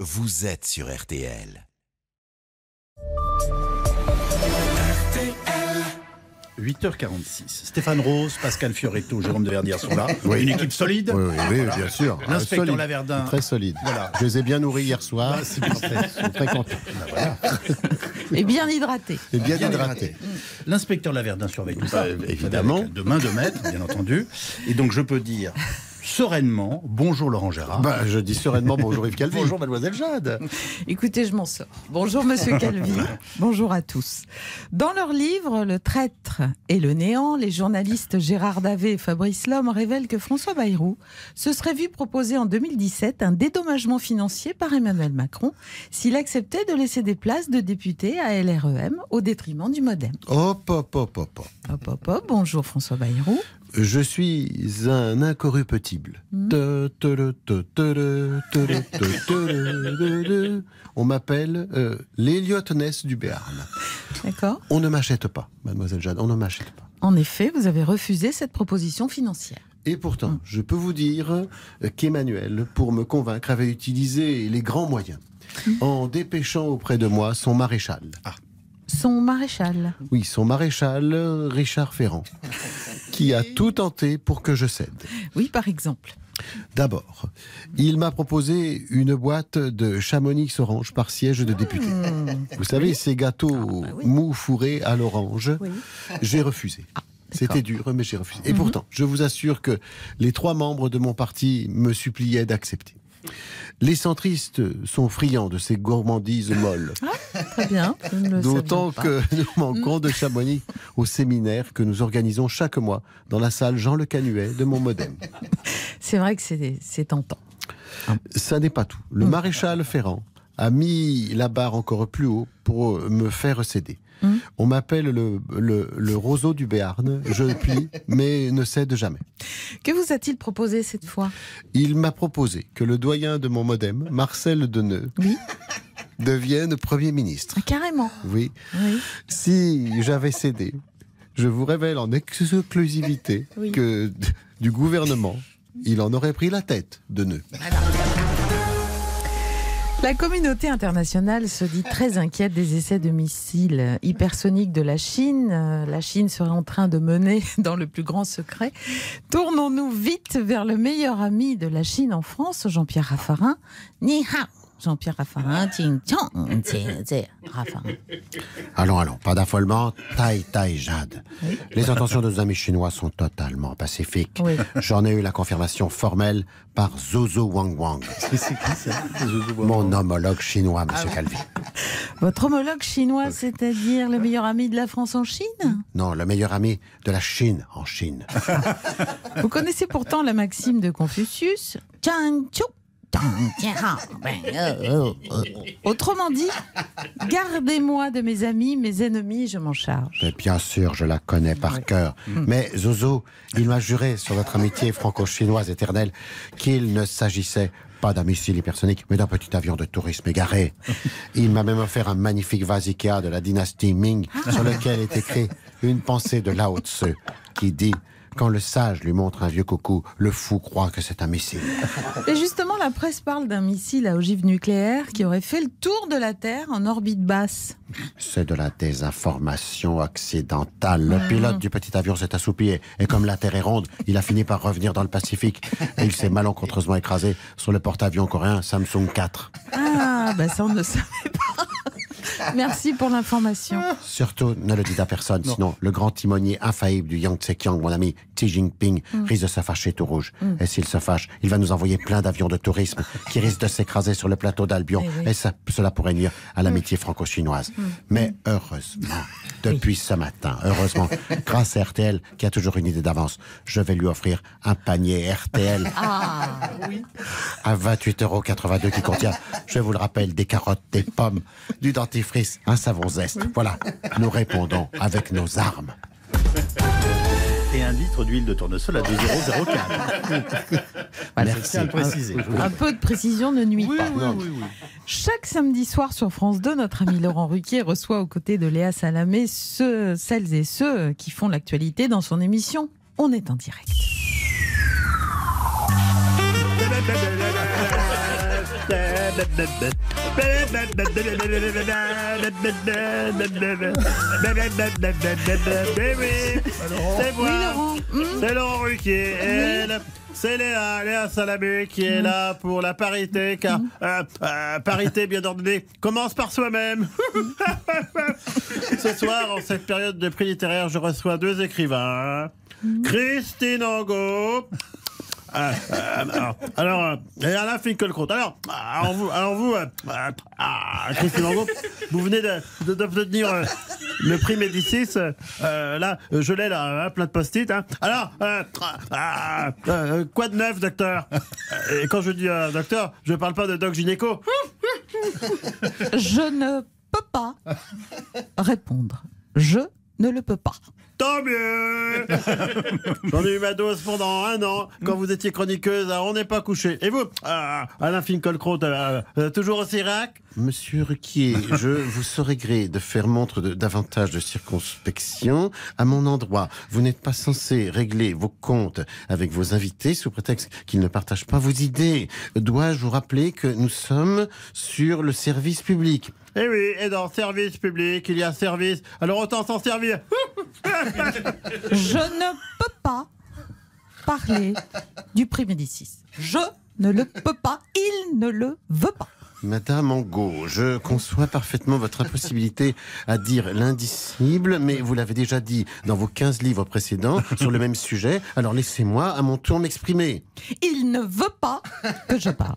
Vous êtes sur RTL. 8h46. Stéphane Rose, Pascal Fioretto, Jérôme de Verdière sont là. Oui. Une équipe solide. Oui, bien sûr. L'inspecteur Solide. Laverdin. Très solide. Voilà. Je les ai bien nourris hier soir. Ah, c'est parfait. Je suis très content. Et bien hydraté. Et bien hydraté. L'inspecteur Laverdin surveille tout ça. Évidemment. De main de maître, bien entendu. Et donc je peux dire sereinement, bonjour Laurent Gérard. Je dis sereinement bonjour Yves Calvi. Bonjour Mademoiselle Jade. Écoutez, je m'en sors. Bonjour Monsieur Calvi. Bonjour à tous. Dans leur livre Le traître et le néant, les journalistes Gérard Davet et Fabrice Lhomme révèlent que François Bayrou se serait vu proposer en 2017 un dédommagement financier par Emmanuel Macron s'il acceptait de laisser des places de députés à LREM au détriment du MoDem. Hop. Bonjour François Bayrou. Je suis un incorruptible. On m'appelle l'Eliott Ness du Béarn. D'accord. On ne m'achète pas, Mademoiselle Jade, on ne m'achète pas. En effet, vous avez refusé cette proposition financière. Et pourtant, je peux vous dire qu'Emmanuel, pour me convaincre, avait utilisé les grands moyens en dépêchant auprès de moi son maréchal. Son maréchal. Oui, son maréchal Richard Ferrand, qui a tout tenté pour que je cède. Oui, par exemple. D'abord, il m'a proposé une boîte de Chamonix orange par siège de député. Vous savez, ces gâteaux mous fourrés à l'orange, j'ai refusé. C'était dur, mais j'ai refusé. Et pourtant, je vous assure que les 3 membres de mon parti me suppliaient d'accepter. Les centristes sont friands de ces gourmandises molles. Très bien. D'autant que nous manquons de Chamonix au séminaire que nous organisons chaque mois dans la salle Jean Le Canuet de mon MoDem. C'est vrai que c'est tentant. Ça n'est pas tout. Le maréchal Ferrand a mis la barre encore plus haut pour me faire céder. On m'appelle le roseau du Béarn. Je plie, mais ne cède jamais. Que vous a-t-il proposé cette fois ? Il m'a proposé que le doyen de mon MoDem, Marcel Deneux, devienne Premier ministre. Ah, carrément. Oui. Si j'avais cédé, je vous révèle en exclusivité que du gouvernement, il en aurait pris la tête, Deneux. La communauté internationale se dit très inquiète des essais de missiles hypersoniques de la Chine. La Chine serait en train de mener dans le plus grand secret. Tournons-nous vite vers le meilleur ami de la Chine en France, Jean-Pierre Raffarin. Ni hao. Jean-Pierre Raffarin, Raffarin. Allons, pas d'affolement, taille, Jade. Les intentions de nos amis chinois sont totalement pacifiques. Oui. J'en ai eu la confirmation formelle par Zozo Wang Wang, C'est qui ça mon homologue chinois, monsieur Calvi. Votre homologue chinois, c'est-à-dire le meilleur ami de la France en Chine ? Non, le meilleur ami de la Chine en Chine. Vous connaissez pourtant la maxime de Confucius. Autrement dit, gardez-moi de mes amis, mes ennemis, je m'en charge. Mais bien sûr, je la connais par cœur. Mais Zozo, il m'a juré sur notre amitié franco-chinoise éternelle qu'il ne s'agissait pas d'un missile hypersonique, mais d'un petit avion de tourisme égaré. Il m'a même offert un magnifique vase Ikea de la dynastie Ming, sur lequel est écrit une pensée de Lao Tzu, qui dit « Quand le sage lui montre un vieux coucou, le fou croit que c'est un missile. » Et justement, la presse parle d'un missile à ogive nucléaire qui aurait fait le tour de la Terre en orbite basse. C'est de la désinformation occidentale. Le pilote du petit avion s'est assoupi et comme la Terre est ronde, il a fini par revenir dans le Pacifique. Et il s'est malencontreusement écrasé sur le porte-avions coréen Samsung 4. Ah, ça on ne le savait pas. Merci pour l'information. Surtout, ne le dites à personne, sinon le grand timonier infaillible du Yangtze-Kiang, mon ami Xi Jinping, risque de se fâcher tout rouge. Et s'il se fâche, il va nous envoyer plein d'avions de tourisme qui risquent de s'écraser sur le plateau d'Albion. Et cela pourrait nuire à l'amitié franco-chinoise. Mais heureusement, depuis ce matin, grâce à RTL, qui a toujours une idée d'avance, je vais lui offrir un panier RTL à 28,82 € qui contient, je vous le rappelle, des carottes, des pommes, du dentifrice, un savon zeste. Voilà, nous répondons avec nos armes. Et 1 litre d'huile de tournesol à 2,04 €. Merci. À le préciser. Un peu de précision ne nuit pas. Oui. Chaque samedi soir sur France 2, notre ami Laurent Ruquier reçoit aux côtés de Léa Salamé celles et ceux qui font l'actualité dans son émission On est en direct. C'est Laurent. c'est Laurent Ruquier. Elle, c'est Léa Salamé qui est là pour la parité, car parité bien ordonnée commence par soi-même. Ce soir, en cette période de prix littéraire, je reçois 2 écrivains. Christine Angot. Et Alain Finkielkraut. Alors vous, Christine Angot, vous venez d'obtenir le prix Médicis. Là, je l'ai là, plein de post-it. Hein. Alors, quoi de neuf, docteur? Et quand je dis docteur, je parle pas de doc gynéco. Je ne peux pas répondre. Je ne le peux pas. Tant mieux. J'en ai eu ma dose pendant 1 an, quand vous étiez chroniqueuse à On n'est pas couché. Et vous, Alain Finkielkraut, toujours aussi rac? Monsieur Ruquier, je vous saurais gré de faire montre davantage de circonspection à mon endroit. Vous n'êtes pas censé régler vos comptes avec vos invités sous prétexte qu'ils ne partagent pas vos idées. Dois-je vous rappeler que nous sommes sur le service public? Eh oui, et dans service public, il y a service. Alors autant s'en servir. Je ne peux pas parler du prix Médicis. Je ne le peux pas. Il ne le veut pas. Madame Angot, je conçois parfaitement votre impossibilité à dire l'indicible, mais vous l'avez déjà dit dans vos 15 livres précédents sur le même sujet, alors laissez-moi à mon tour m'exprimer. Il ne veut pas que je parle.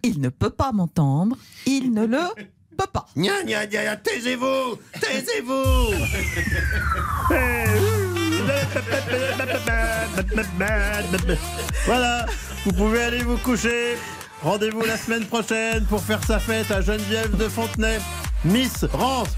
Il ne peut pas m'entendre. Il ne le peut pas. Gna gna gna, taisez-vous, taisez-vous. Voilà, vous pouvez aller vous coucher. Rendez-vous la semaine prochaine pour faire sa fête à Geneviève de Fontenay. Miss Rance.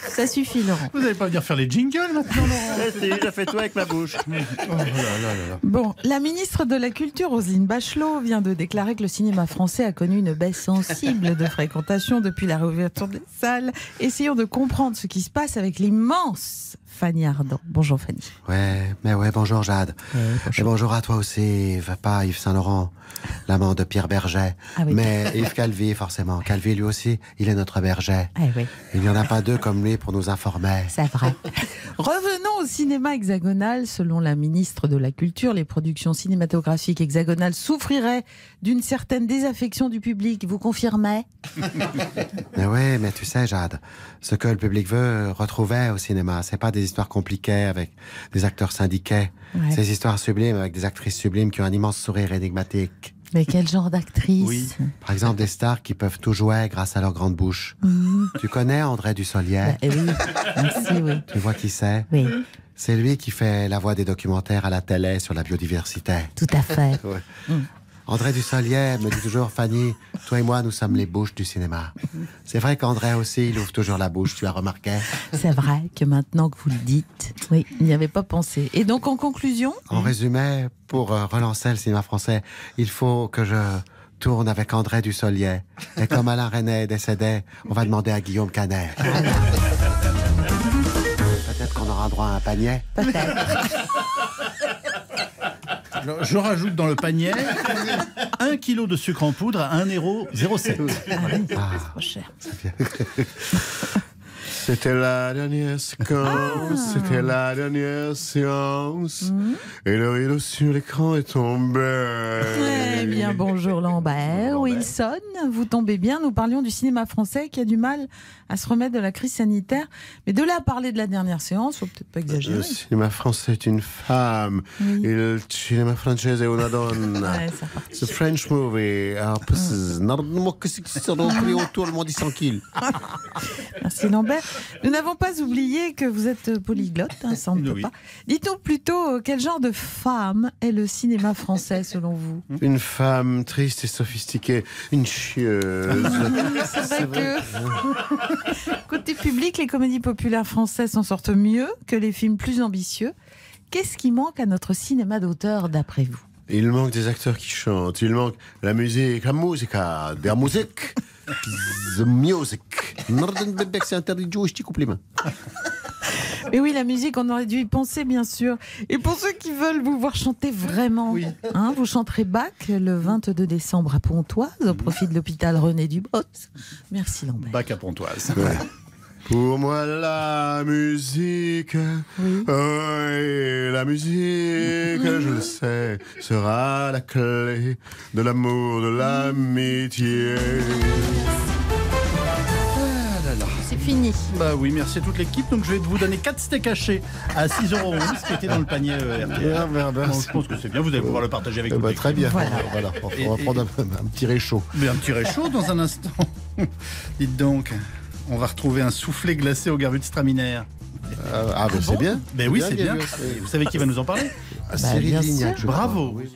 Ça suffit, Laurent. Vous n'allez pas venir faire les jingles maintenant, Laurent? Si, je fais tout avec ma bouche. Bon, la ministre de la Culture, Roselyne Bachelot, vient de déclarer que le cinéma français a connu une baisse sensible de fréquentation depuis la réouverture des salles. Essayons de comprendre ce qui se passe avec l'immense Fanny Ardant. Bonjour Fanny. Ouais, bonjour Jade. Et bonjour à toi aussi, va pas Yves Saint-Laurent, l'amant de Pierre Berger. Ah oui. Mais Yves Calvi, forcément. Calvi, lui aussi, il est notre berger. Ah oui. Il n'y en a pas 2 comme lui pour nous informer. C'est vrai. Revenons au cinéma hexagonal. Selon la ministre de la Culture, les productions cinématographiques hexagonales souffriraient d'une certaine désaffection du public. Vous confirmez? Mais oui, mais tu sais, Jade, ce que le public veut retrouver au cinéma, c'est pas des histoires compliquées avec des acteurs syndiqués. Ouais. C'est des histoires sublimes avec des actrices sublimes qui ont un immense sourire énigmatique. Mais quel genre d'actrice? Oui. Par exemple, des stars qui peuvent tout jouer grâce à leur grande bouche. Tu connais André Dussolier? Eh oui, merci, oui. Tu vois qui c'est? Oui, C'est lui qui fait la voix des documentaires à la télé sur la biodiversité. tout à fait. Ouais. André Dussolier me dit toujours, Fanny, toi et moi, nous sommes les bouches du cinéma. C'est vrai qu'André aussi, il ouvre toujours la bouche, tu as remarqué? C'est vrai que maintenant que vous le dites, oui, il n'y avait pas pensé. Et donc, en conclusion? En résumé, pour relancer le cinéma français, il faut que je tourne avec André Dussolier. Et comme Alain Resnais est décédé, on va demander à Guillaume Canet. Peut-être qu'on aura droit à un panier. Alors, je rajoute dans le panier 1 kilo de sucre en poudre à 1,07 €. C'est trop cher. C'était la dernière séquence, c'était la dernière séance, et le rideau sur l'écran est tombé. Eh bien, bonjour Lambert. Wilson, vous tombez bien. Nous parlions du cinéma français qui a du mal à se remettre de la crise sanitaire. Mais de là à parler de la dernière séance, faut peut-être pas exagérer. Le cinéma français est une femme, Oui. et le cinéma français est una donna. Ouais, ça part. The French movie. Autour, le monde est tranquille. Merci Lambert. Nous n'avons pas oublié que vous êtes polyglotte, hein, ça on ne peut Oui. pas. Dites-nous plutôt quel genre de femme est le cinéma français selon vous? Une femme triste et sophistiquée, une chieuse. C'est vrai que côté public, les comédies populaires françaises s'en sortent mieux que les films plus ambitieux. Qu'est-ce qui manque à notre cinéma d'auteur d'après vous? Il manque des acteurs qui chantent, il manque la musique, der musique, the music. Northern Bebeck, c'est interdit de jouer, je t'y coupe les mains. Mais oui, la musique, on aurait dû y penser, bien sûr. Et pour ceux qui veulent vous voir chanter vraiment, vous chanterez Bach le 22 décembre à Pontoise, au profit de l'hôpital René Dubos. Merci Lambert. Bach à Pontoise. Ouais. Pour moi, la musique, la musique, je le sais, sera la clé de l'amour, de l'amitié. C'est fini. Bah oui, merci à toute l'équipe. Donc je vais vous donner 4 steaks hachés à 6,11 € qui étaient dans le panier RTL. Bon, je pense que c'est bien, vous allez pouvoir le partager avec nous. Très bien. Voilà. On va prendre un petit réchaud. Mais un petit réchaud dans un instant. Dites donc, on va retrouver un soufflé glacé au Gewürztraminer. C'est bien. Ben oui, c'est bien. Vous savez qui va nous en parler? Cyril bien Lignac, sûr. je crois. Bravo. Oui.